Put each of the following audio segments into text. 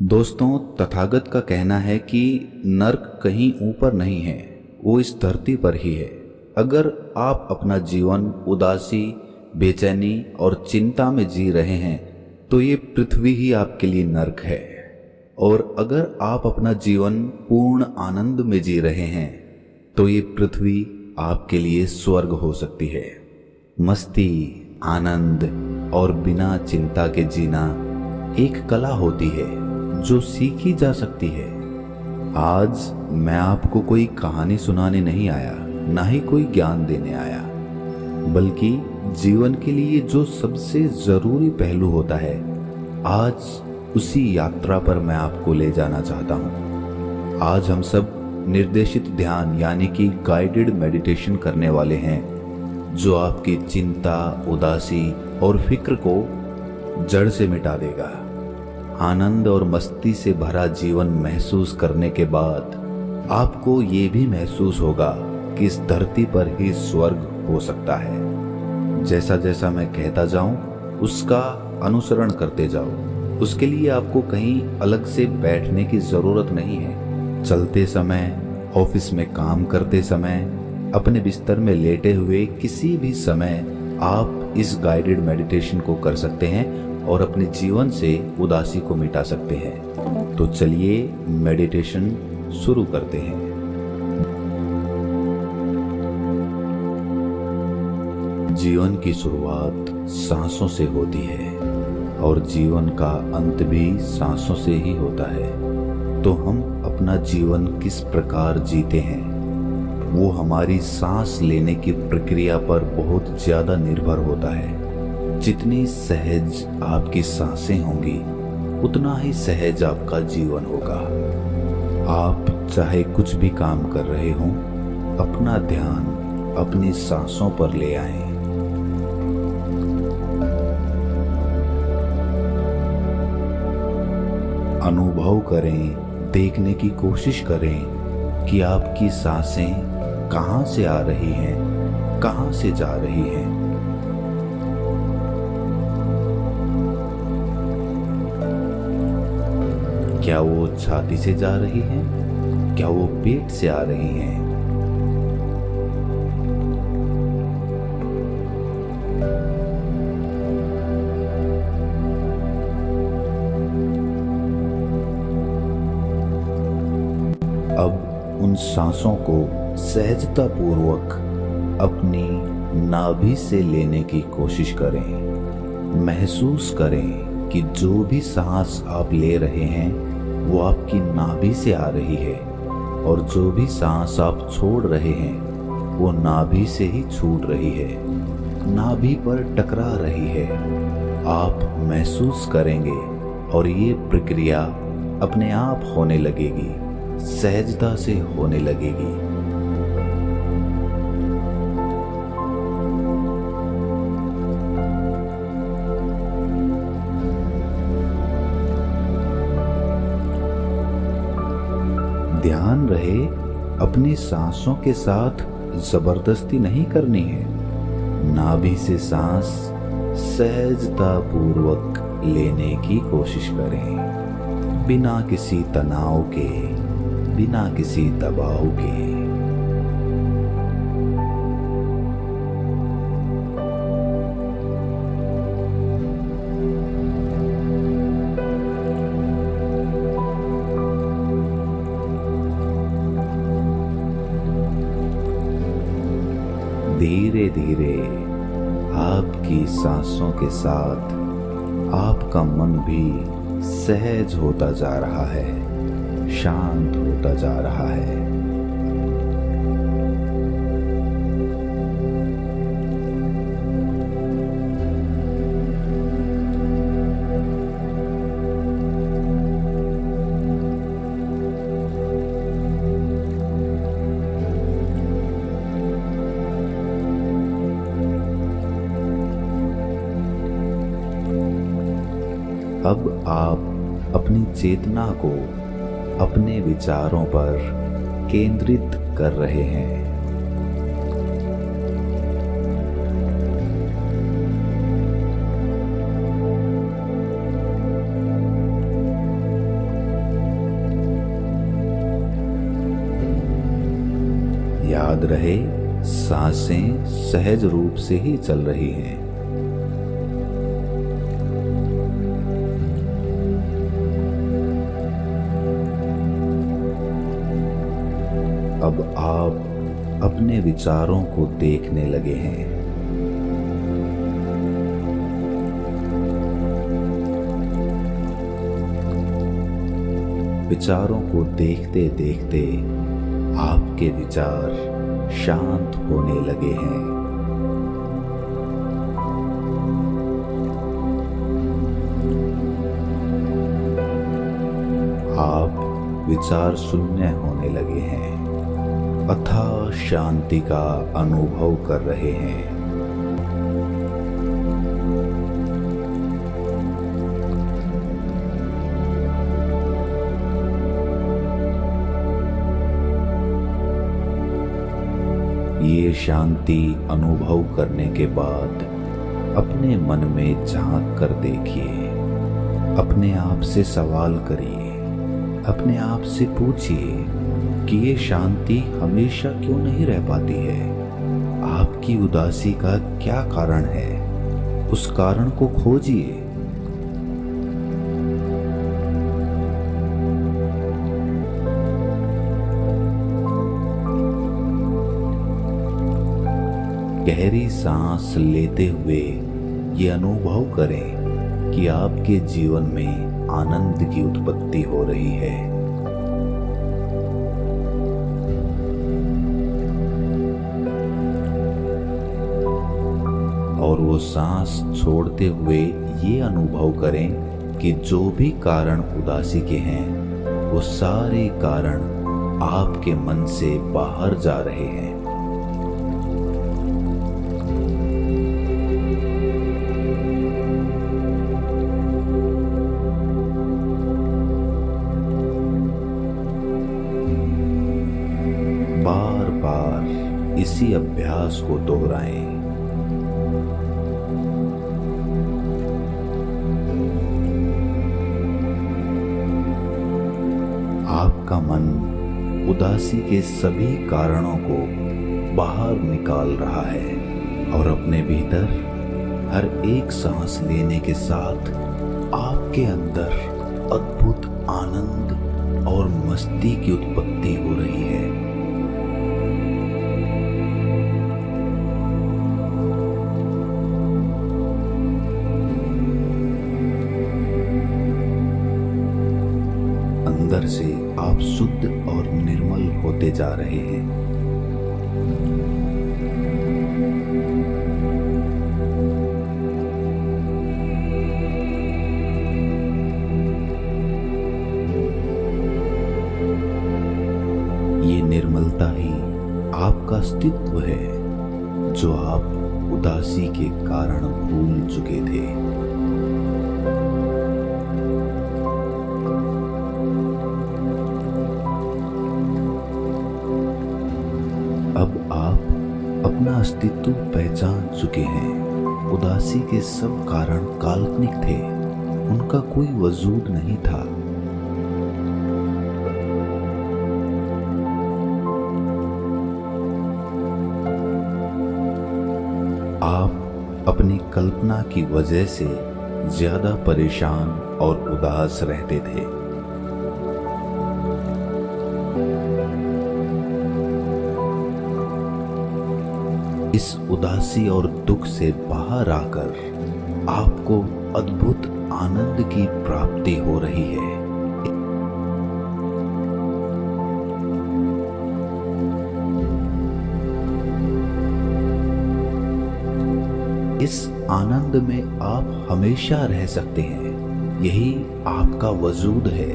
दोस्तों, तथागत का कहना है कि नर्क कहीं ऊपर नहीं है, वो इस धरती पर ही है। अगर आप अपना जीवन उदासी, बेचैनी और चिंता में जी रहे हैं तो ये पृथ्वी ही आपके लिए नर्क है। और अगर आप अपना जीवन पूर्ण आनंद में जी रहे हैं तो ये पृथ्वी आपके लिए स्वर्ग हो सकती है। मस्ती, आनंद और बिना चिंता के जीना एक कला होती है जो सीखी जा सकती है। आज मैं आपको कोई कहानी सुनाने नहीं आया, ना ही कोई ज्ञान देने आया, बल्कि जीवन के लिए जो सबसे जरूरी पहलू होता है, आज उसी यात्रा पर मैं आपको ले जाना चाहता हूँ। आज हम सब निर्देशित ध्यान यानी कि गाइडेड मेडिटेशन करने वाले हैं, जो आपकी चिंता, उदासी और फिक्र को जड़ से मिटा देगा। आनंद और मस्ती से भरा जीवन महसूस करने के बाद आपको ये भी महसूस होगा कि इस धरती पर ही स्वर्ग हो सकता है। जैसा जैसा मैं कहता जाऊं, उसका अनुसरण करते जाओ। उसके लिए आपको कहीं अलग से बैठने की जरूरत नहीं है। चलते समय, ऑफिस में काम करते समय, अपने बिस्तर में लेटे हुए किसी भी समय आप इस गाइडेड मेडिटेशन को कर सकते हैं और अपने जीवन से उदासी को मिटा सकते हैं। तो चलिए मेडिटेशन शुरू करते हैं। जीवन की शुरुआत सांसों से होती है और जीवन का अंत भी सांसों से ही होता है। तो हम अपना जीवन किस प्रकार जीते हैं, वो हमारी सांस लेने की प्रक्रिया पर बहुत ज्यादा निर्भर होता है। जितनी सहज आपकी सांसें होंगी, उतना ही सहज आपका जीवन होगा। आप चाहे कुछ भी काम कर रहे हों, अपना ध्यान अपनी सांसों पर ले आएं। अनुभव करें, देखने की कोशिश करें कि आपकी सांसें कहाँ से आ रही हैं, कहाँ से जा रही हैं। क्या वो छाती से जा रही हैं? क्या वो पेट से आ रही हैं? अब उन सांसों को सहजता पूर्वक अपनी नाभि से लेने की कोशिश करें। महसूस करें कि जो भी सांस आप ले रहे हैं वो आपकी नाभि से आ रही है, और जो भी सांस आप छोड़ रहे हैं वो नाभि से ही छूट रही है, नाभि पर टकरा रही है। आप महसूस करेंगे और ये प्रक्रिया अपने आप होने लगेगी, सहजता से होने लगेगी। ध्यान रहे, अपनी सांसों के साथ जबरदस्ती नहीं करनी है। नाभि से सांस सहजता पूर्वक लेने की कोशिश करें, बिना किसी तनाव के, बिना किसी दबाव के। धीरे धीरे आपकी सांसों के साथ आपका मन भी सहज होता जा रहा है, शांत होता जा रहा है। अब आप अपनी चेतना को अपने विचारों पर केंद्रित कर रहे हैं। याद रहे, सांसें सहज रूप से ही चल रही हैं। अब आप अपने विचारों को देखने लगे हैं। विचारों को देखते देखते आपके विचार शांत होने लगे हैं। आप विचार शून्य होने लगे हैं, अथाह शांति का अनुभव कर रहे हैं। ये शांति अनुभव करने के बाद अपने मन में झांक कर देखिए। अपने आप से सवाल करिए, अपने आप से पूछिए कि ये शांति हमेशा क्यों नहीं रह पाती है। आपकी उदासी का क्या कारण है, उस कारण को खोजिए। गहरी सांस लेते हुए ये अनुभव करें कि आपके जीवन में आनंद की उत्पत्ति हो रही है। और वो सांस छोड़ते हुए ये अनुभव करें कि जो भी कारण उदासी के हैं, वो सारे कारण आपके मन से बाहर जा रहे हैं। बार बार इसी अभ्यास को दोहराएं। आपका मन उदासी के सभी कारणों को बाहर निकाल रहा है और अपने भीतर हर एक सांस लेने के साथ आपके अंदर अद्भुत आनंद और मस्ती की उत्पत्ति हो रही है। अंदर से आप शुद्ध और निर्मल होते जा रहे हैं। ये निर्मलता ही आपका अस्तित्व है, जो आप उदासी के कारण भूल चुके थे। अब आप अपना अस्तित्व पहचान चुके हैं। उदासी के सब कारण काल्पनिक थे, उनका कोई वजूद नहीं था। आप अपनी कल्पना की वजह से ज्यादा परेशान और उदास रहते थे। इस उदासी और दुख से बाहर आकर आपको अद्भुत आनंद की प्राप्ति हो रही है। इस आनंद में आप हमेशा रह सकते हैं, यही आपका वजूद है।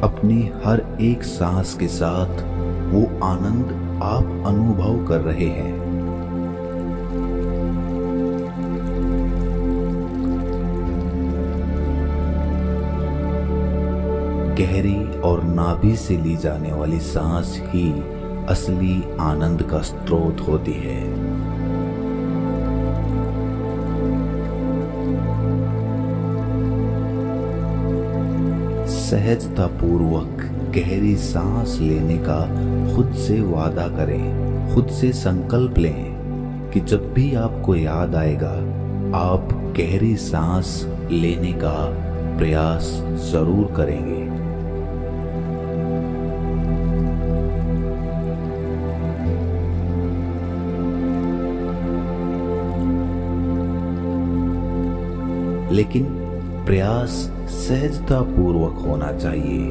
अपनी हर एक सांस के साथ वो आनंद आप अनुभव कर रहे हैं। गहरी और नाभि से ली जाने वाली सांस ही असली आनंद का स्रोत होती है। सहजता पूर्वक गहरी सांस लेने का खुद से वादा करें। खुद से संकल्प लें कि जब भी आपको याद आएगा आप गहरी सांस लेने का प्रयास जरूर करेंगे। लेकिन प्रयास सहजता पूर्वक होना चाहिए।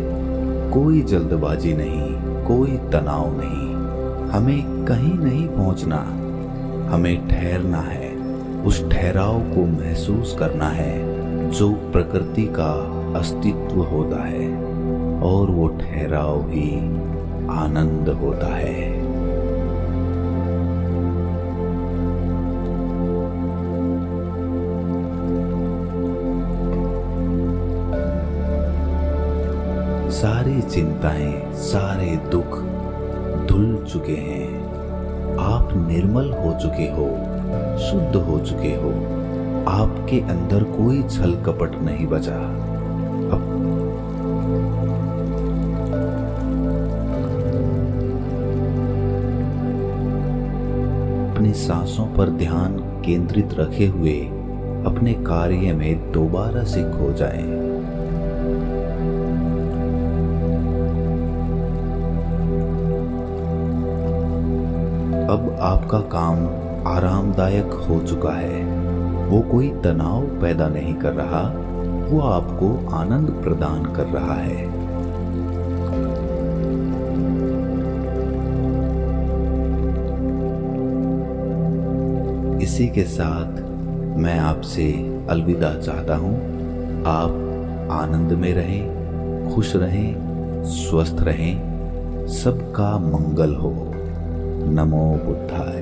कोई जल्दबाजी नहीं, कोई तनाव नहीं। हमें कहीं नहीं पहुंचना, हमें ठहरना है। उस ठहराव को महसूस करना है जो प्रकृति का अस्तित्व होता है, और वो ठहराव ही आनंद होता है। सारी चिंताएं, सारे दुख धुल चुके हैं। आप निर्मल हो चुके हो, शुद्ध हो चुके हो। आपके अंदर कोई छल कपट नहीं बचा। अपनी सांसों पर ध्यान केंद्रित रखे हुए अपने कार्य में दोबारा से खो जाएं। अब आपका काम आरामदायक हो चुका है। वो कोई तनाव पैदा नहीं कर रहा, वो आपको आनंद प्रदान कर रहा है। इसी के साथ मैं आपसे अलविदा चाहता हूं। आप आनंद में रहें, खुश रहें, स्वस्थ रहें। सबका मंगल हो। नमो बुद्धाय।